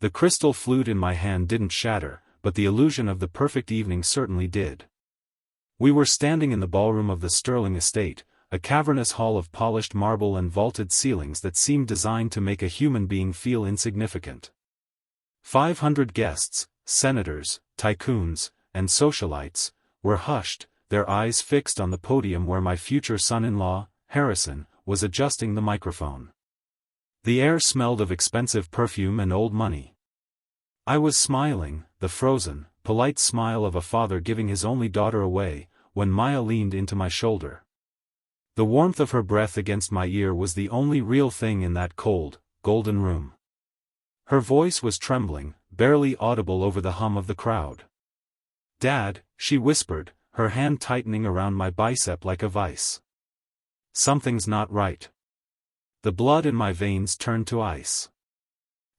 The crystal flute in my hand didn't shatter, but the illusion of the perfect evening certainly did. We were standing in the ballroom of the Sterling estate, a cavernous hall of polished marble and vaulted ceilings that seemed designed to make a human being feel insignificant. 500 guests, senators, tycoons, and socialites, were hushed, their eyes fixed on the podium where my future son-in-law, Harrison, was adjusting the microphone. The air smelled of expensive perfume and old money. I was smiling, the frozen, polite smile of a father giving his only daughter away, when Maya leaned into my shoulder. The warmth of her breath against my ear was the only real thing in that cold, golden room. Her voice was trembling, barely audible over the hum of the crowd. "Dad," she whispered, her hand tightening around my bicep like a vice. "Something's not right." The blood in my veins turned to ice.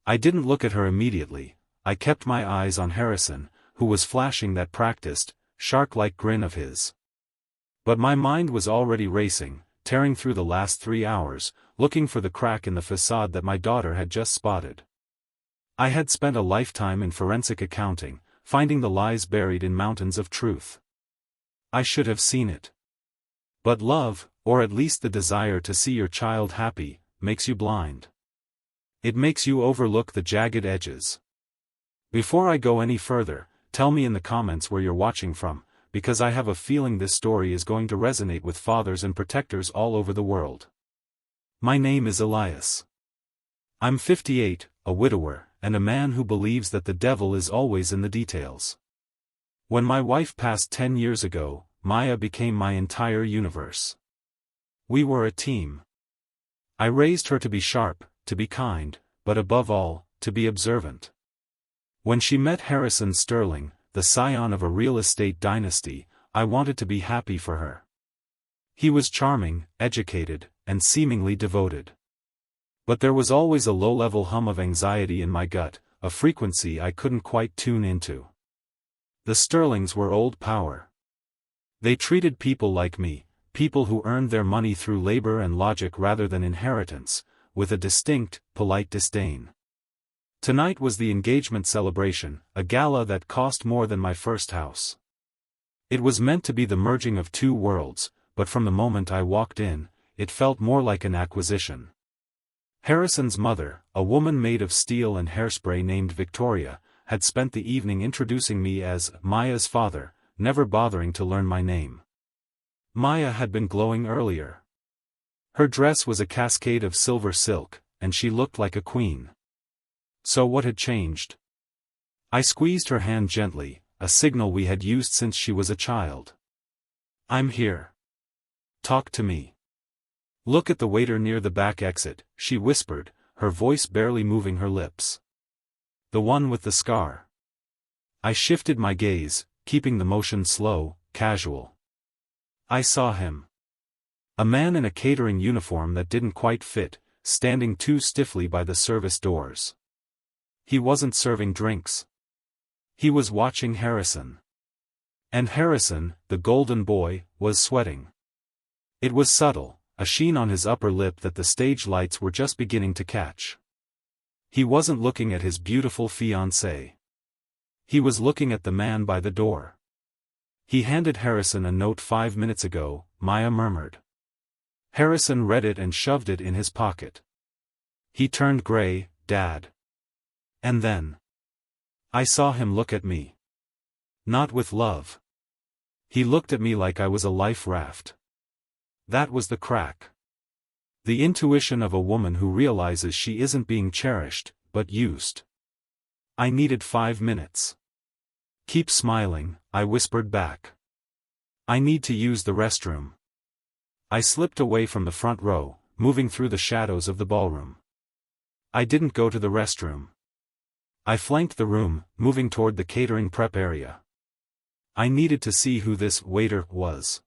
I didn't look at her immediately. I kept my eyes on Harrison, who was flashing that practiced, shark-like grin of his. But my mind was already racing, tearing through the last 3 hours, looking for the crack in the facade that my daughter had just spotted. I had spent a lifetime in forensic accounting, finding the lies buried in mountains of truth. I should have seen it. But love, or at least the desire to see your child happy, makes you blind. It makes you overlook the jagged edges. Before I go any further, tell me in the comments where you're watching from, because I have a feeling this story is going to resonate with fathers and protectors all over the world. My name is Elias. I'm 58, a widower, and a man who believes that the devil is always in the details. When my wife passed 10 years ago, Maya became my entire universe. We were a team. I raised her to be sharp, to be kind, but above all, to be observant. When she met Harrison Sterling, the scion of a real estate dynasty, I wanted to be happy for her. He was charming, educated, and seemingly devoted. But there was always a low-level hum of anxiety in my gut, a frequency I couldn't quite tune into. The Sterlings were old power. They treated people like me, people who earned their money through labor and logic rather than inheritance, with a distinct, polite disdain. Tonight was the engagement celebration, a gala that cost more than my first house. It was meant to be the merging of two worlds, but from the moment I walked in, it felt more like an acquisition. Harrison's mother, a woman made of steel and hairspray named Victoria, had spent the evening introducing me as Maya's father, never bothering to learn my name. Maya had been glowing earlier. Her dress was a cascade of silver silk, and she looked like a queen. So what had changed? I squeezed her hand gently, a signal we had used since she was a child. "I'm here. Talk to me." "Look at the waiter near the back exit," she whispered, her voice barely moving her lips. "The one with the scar." I shifted my gaze, keeping the motion slow, casual. I saw him. A man in a catering uniform that didn't quite fit, standing too stiffly by the service doors. He wasn't serving drinks. He was watching Harrison. And Harrison, the golden boy, was sweating. It was subtle, a sheen on his upper lip that the stage lights were just beginning to catch. He wasn't looking at his beautiful fiancée. He was looking at the man by the door. "He handed Harrison a note 5 minutes ago," Maya murmured. Harrison read it and shoved it in his pocket. He turned gray, "Dad." And then I saw him look at me. Not with love. He looked at me like I was a life raft. That was the crack. The intuition of a woman who realizes she isn't being cherished, but used. I needed 5 minutes. "Keep smiling," I whispered back. "I need to use the restroom." I slipped away from the front row, moving through the shadows of the ballroom. I didn't go to the restroom. I flanked the room, moving toward the catering prep area. I needed to see who this waiter was.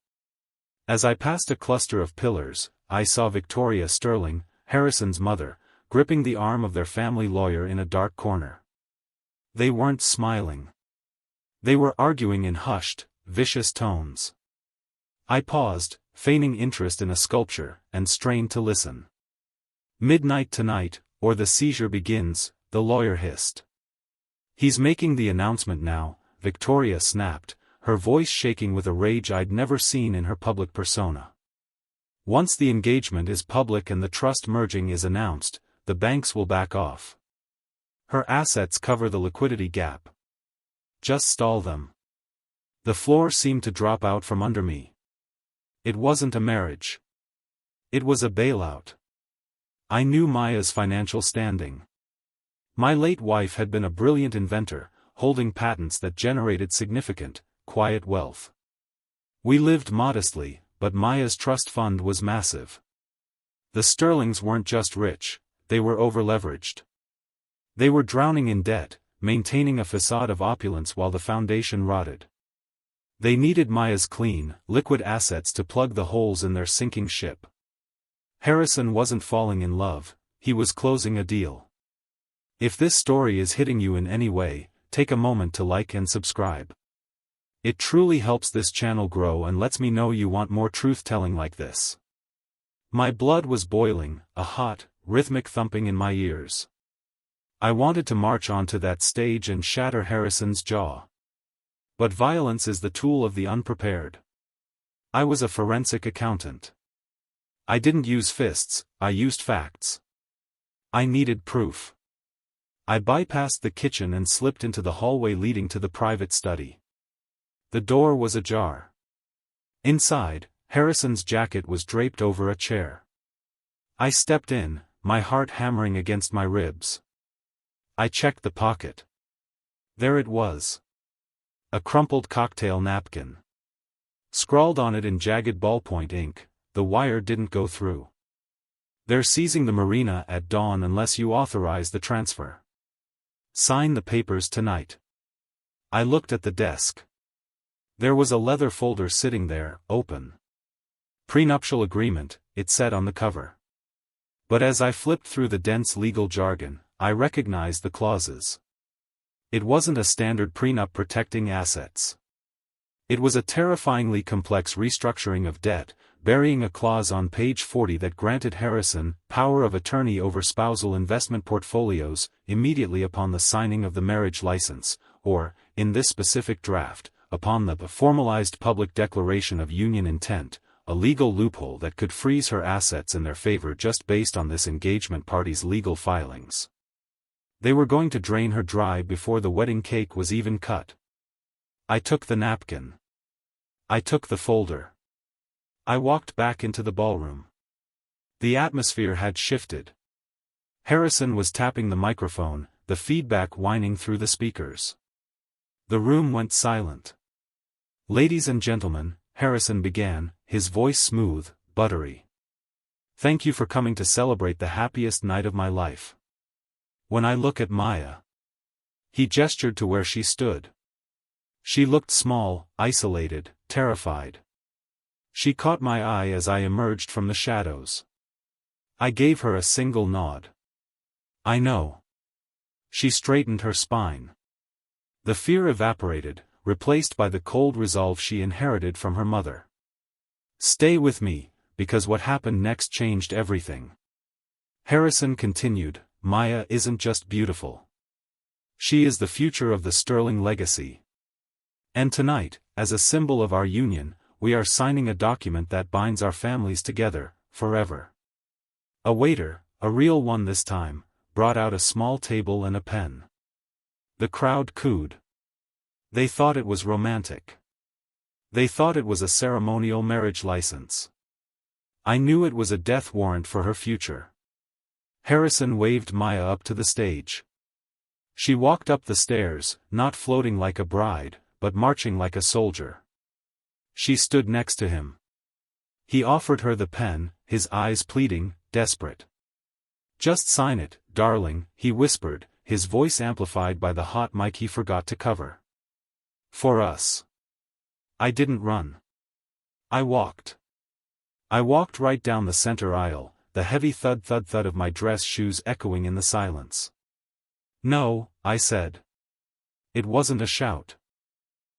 As I passed a cluster of pillars, I saw Victoria Sterling, Harrison's mother, gripping the arm of their family lawyer in a dark corner. They weren't smiling. They were arguing in hushed, vicious tones. I paused, feigning interest in a sculpture, and strained to listen. "Midnight tonight, or the seizure begins," the lawyer hissed. He's making the announcement now, Victoria snapped, her voice shaking with a rage I'd never seen in her public persona. Once the engagement is public and the trust merging is announced, the banks will back off. Her assets cover the liquidity gap. Just stall them. The floor seemed to drop out from under me. It wasn't a marriage. It was a bailout. I knew Maya's financial standing. My late wife had been a brilliant inventor, holding patents that generated significant, quiet wealth. We lived modestly, but Maya's trust fund was massive. The Sterlings weren't just rich, they were over-leveraged. They were drowning in debt, maintaining a facade of opulence while the foundation rotted. They needed Maya's clean, liquid assets to plug the holes in their sinking ship. Harrison wasn't falling in love, he was closing a deal. If this story is hitting you in any way, take a moment to like and subscribe. It truly helps this channel grow and lets me know you want more truth-telling like this. My blood was boiling, a hot, rhythmic thumping in my ears. I wanted to march onto that stage and shatter Harrison's jaw. But violence is the tool of the unprepared. I was a forensic accountant. I didn't use fists, I used facts. I needed proof. I bypassed the kitchen and slipped into the hallway leading to the private study. The door was ajar. Inside, Harrison's jacket was draped over a chair. I stepped in, my heart hammering against my ribs. I checked the pocket. There it was. A crumpled cocktail napkin. Scrawled on it in jagged ballpoint ink, the wire didn't go through. They're seizing the marina at dawn unless you authorize the transfer. Sign the papers tonight. I looked at the desk. There was a leather folder sitting there, open. Prenuptial agreement, it said on the cover. But as I flipped through the dense legal jargon, I recognized the clauses. It wasn't a standard prenup protecting assets. It was a terrifyingly complex restructuring of debt, burying a clause on page 40 that granted Harrison power of attorney over spousal investment portfolios immediately upon the signing of the marriage license, or, in this specific draft, upon the formalized public declaration of union intent, a legal loophole that could freeze her assets in their favor just based on this engagement party's legal filings. They were going to drain her dry before the wedding cake was even cut. I took the napkin. I took the folder. I walked back into the ballroom. The atmosphere had shifted. Harrison was tapping the microphone, the feedback whining through the speakers. The room went silent. "Ladies and gentlemen," Harrison began, his voice smooth, buttery. "Thank you for coming to celebrate the happiest night of my life. When I look at Maya..." He gestured to where she stood. She looked small, isolated, terrified. She caught my eye as I emerged from the shadows. I gave her a single nod. "I know." She straightened her spine. The fear evaporated, replaced by the cold resolve she inherited from her mother. "Stay with me, because what happened next changed everything." Harrison continued, "Maya isn't just beautiful. She is the future of the Sterling legacy. And tonight, as a symbol of our union, we are signing a document that binds our families together, forever." A waiter, a real one this time, brought out a small table and a pen. The crowd cooed. They thought it was romantic. They thought it was a ceremonial marriage license. I knew it was a death warrant for her future. Harrison waved Maya up to the stage. She walked up the stairs, not floating like a bride, but marching like a soldier. She stood next to him. He offered her the pen, his eyes pleading, desperate. "Just sign it, darling," he whispered, his voice amplified by the hot mic he forgot to cover. "For us." I didn't run. I walked. I walked right down the center aisle, the heavy thud-thud-thud of my dress shoes echoing in the silence. "No," I said. It wasn't a shout.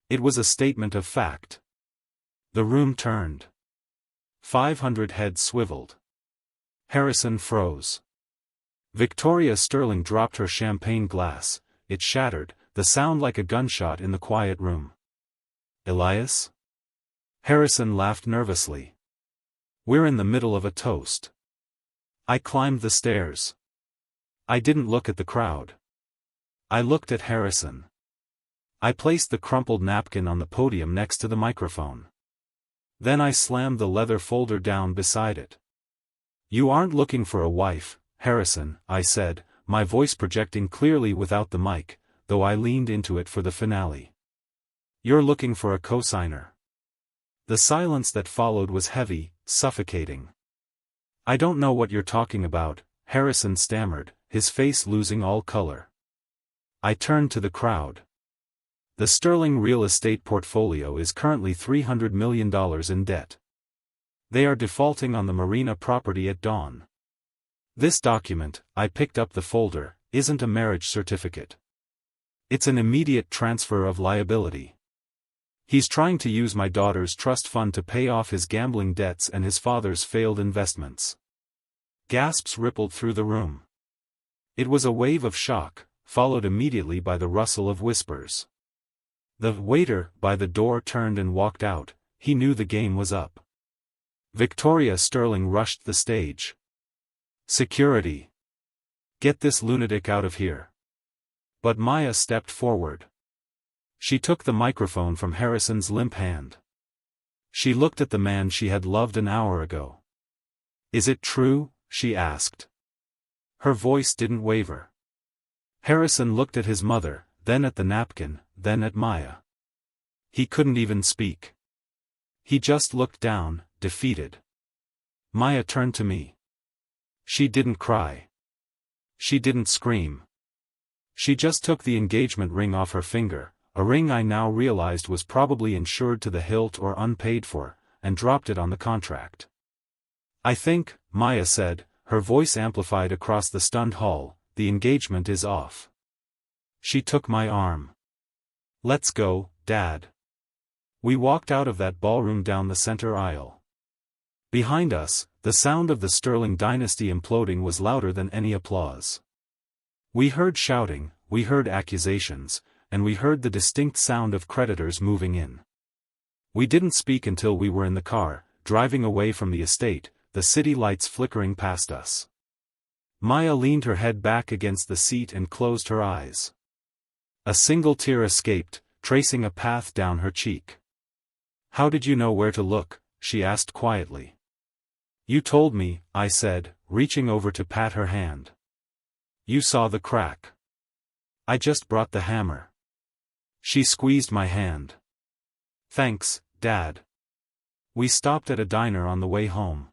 It was a statement of fact. The room turned. 500 heads swiveled. Harrison froze. Victoria Sterling dropped her champagne glass. It shattered, the sound like a gunshot in the quiet room. Elias? Harrison laughed nervously. We're in the middle of a toast. I climbed the stairs. I didn't look at the crowd. I looked at Harrison. I placed the crumpled napkin on the podium next to the microphone. Then I slammed the leather folder down beside it. You aren't looking for a wife, Harrison, I said, my voice projecting clearly without the mic, though I leaned into it for the finale. You're looking for a cosigner. The silence that followed was heavy, suffocating. I don't know what you're talking about, Harrison stammered, his face losing all color. I turned to the crowd. The Sterling real estate portfolio is currently $300 million in debt. They are defaulting on the marina property at Dawn. This document, I picked up the folder, isn't a marriage certificate. It's an immediate transfer of liability. He's trying to use my daughter's trust fund to pay off his gambling debts and his father's failed investments. Gasps rippled through the room. It was a wave of shock, followed immediately by the rustle of whispers. The waiter by the door turned and walked out. He knew the game was up. Victoria Sterling rushed the stage. Security. Get this lunatic out of here. But Maya stepped forward. She took the microphone from Harrison's limp hand. She looked at the man she had loved an hour ago. Is it true? She asked. Her voice didn't waver. Harrison looked at his mother, then at the napkin, then at Maya. He couldn't even speak. He just looked down, defeated. Maya turned to me. She didn't cry. She didn't scream. She just took the engagement ring off her finger, a ring I now realized was probably insured to the hilt or unpaid for, and dropped it on the contract. I think, Maya said, her voice amplified across the stunned hall, the engagement is off. She took my arm. Let's go, Dad. We walked out of that ballroom down the center aisle. Behind us, the sound of the Sterling dynasty imploding was louder than any applause. We heard shouting, we heard accusations, and we heard the distinct sound of creditors moving in. We didn't speak until we were in the car, driving away from the estate, the city lights flickering past us. Maya leaned her head back against the seat and closed her eyes. A single tear escaped, tracing a path down her cheek. How did you know where to look? She asked quietly. You told me, I said, reaching over to pat her hand. You saw the crack. I just brought the hammer. She squeezed my hand. Thanks, Dad. We stopped at a diner on the way home.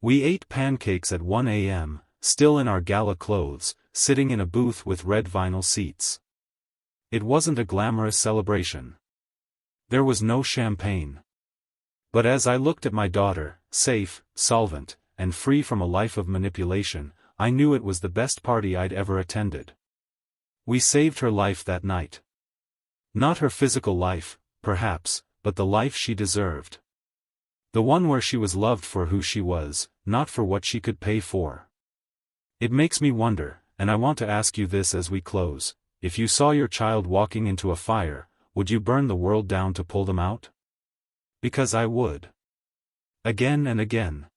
We ate pancakes at 1 a.m., still in our gala clothes, sitting in a booth with red vinyl seats. It wasn't a glamorous celebration. There was no champagne. But as I looked at my daughter, safe, solvent, and free from a life of manipulation, I knew it was the best party I'd ever attended. We saved her life that night. Not her physical life, perhaps, but the life she deserved. The one where she was loved for who she was, not for what she could pay for. It makes me wonder, and I want to ask you this as we close, if you saw your child walking into a fire, would you burn the world down to pull them out? Because I would. Again and again.